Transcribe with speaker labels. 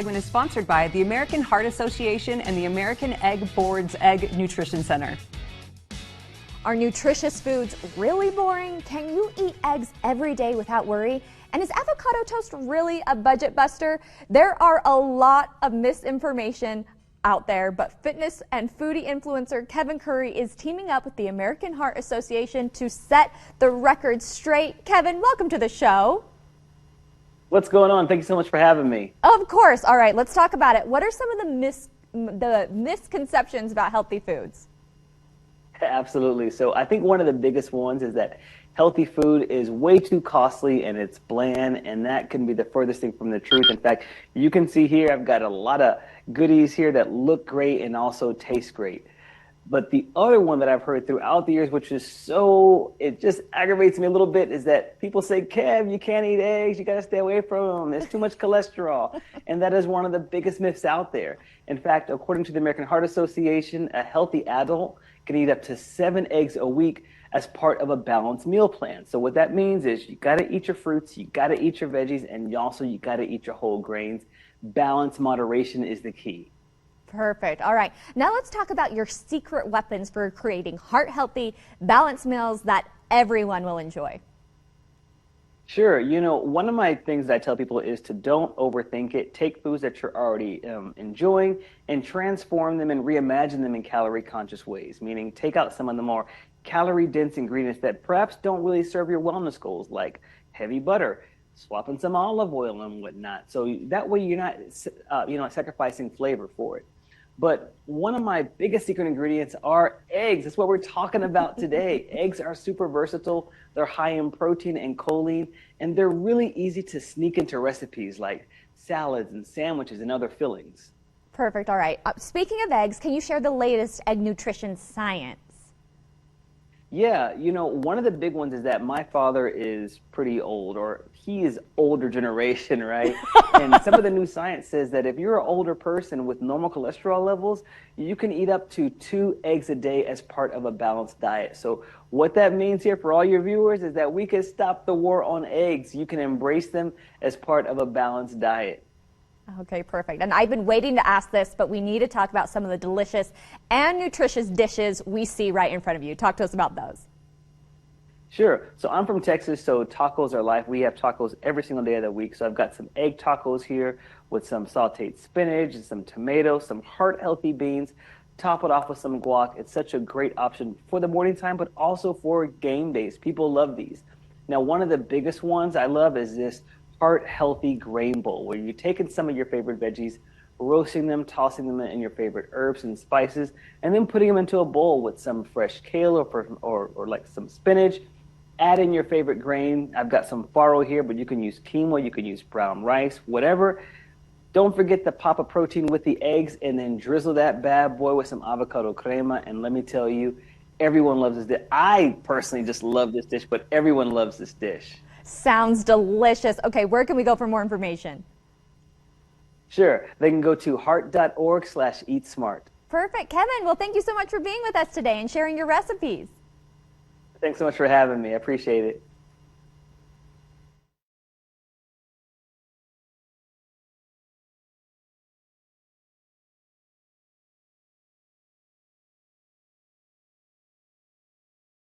Speaker 1: Segment is sponsored by the American Heart Association and the American Egg Board's Egg Nutrition Center.
Speaker 2: Are nutritious foods really boring? Can you eat eggs every day without worry? And is avocado toast really a budget buster? There are a lot of misinformation out there, but fitness and foodie influencer Kevin Curry is teaming up with the American Heart Association to set the record straight. Kevin, welcome to the show.
Speaker 3: What's going on? Thank you so much for having me.
Speaker 2: Of course. All right, let's talk about it. What are some of the misconceptions about healthy foods?
Speaker 3: Absolutely. So I think one of the biggest ones is that healthy food is way too costly and it's bland, and that can be the furthest thing from the truth. In fact, you can see here I've got a lot of goodies here that look great and also taste great. But the other one that I've heard throughout the years, which is it just aggravates me a little bit, is that people say, Kev, you can't eat eggs. You got to stay away from them. There's too much cholesterol. And that is one of the biggest myths out there. In fact, according to the American Heart Association, a healthy adult can eat up to 7 eggs a week as part of a balanced meal plan. So what that means is you got to eat your fruits, you got to eat your veggies, and you got to eat your whole grains. Balance, moderation is the key.
Speaker 2: Perfect. All right. Now let's talk about your secret weapons for creating heart-healthy, balanced meals that everyone will enjoy.
Speaker 3: Sure. You know, one of my things that I tell people is to don't overthink it. Take foods that you're already enjoying and transform them and reimagine them in calorie-conscious ways, meaning take out some of the more calorie-dense ingredients that perhaps don't really serve your wellness goals, like heavy butter, swapping some olive oil and whatnot. So that way you're not sacrificing flavor for it. But one of my biggest secret ingredients are eggs. That's what we're talking about today. Eggs are super versatile. They're high in protein and choline, and they're really easy to sneak into recipes like salads and sandwiches and other fillings.
Speaker 2: Perfect. All right. Speaking of eggs, can you share the latest egg nutrition science?
Speaker 3: Yeah, you know, one of the big ones is that my father is pretty old, or he is older generation, right? And some of the new science says that if you're an older person with normal cholesterol levels, you can eat up to 2 eggs a day as part of a balanced diet. So what that means here for all your viewers is that we can stop the war on eggs. You can embrace them as part of a balanced diet.
Speaker 2: Okay, perfect. And I've been waiting to ask this, but we need to talk about some of the delicious and nutritious dishes we see right in front of you. Talk to us about those.
Speaker 3: Sure. So I'm from Texas, so tacos are life. We have tacos every single day of the week. So I've got some egg tacos here with some sauteed spinach and some tomatoes, some heart-healthy beans. Top it off with some guac. It's such a great option for the morning time, but also for game days. People love these. Now, one of the biggest ones I love is this heart-healthy grain bowl, where you're taking some of your favorite veggies, roasting them, tossing them in your favorite herbs and spices, and then putting them into a bowl with some fresh kale or like some spinach. Add in your favorite grain. I've got some farro here, but you can use quinoa, you can use brown rice, whatever. Don't forget to pop a protein with the eggs and then drizzle that bad boy with some avocado crema. And let me tell you, everyone loves this dish. I personally just love this dish, but everyone loves this dish.
Speaker 2: Sounds delicious. Okay, where can we go for more information?
Speaker 3: Sure. They can go to heart.org/eatsmart.
Speaker 2: Perfect. Kevin, well, thank you so much for being with us today and sharing your recipes.
Speaker 3: Thanks so much for having me. I appreciate it.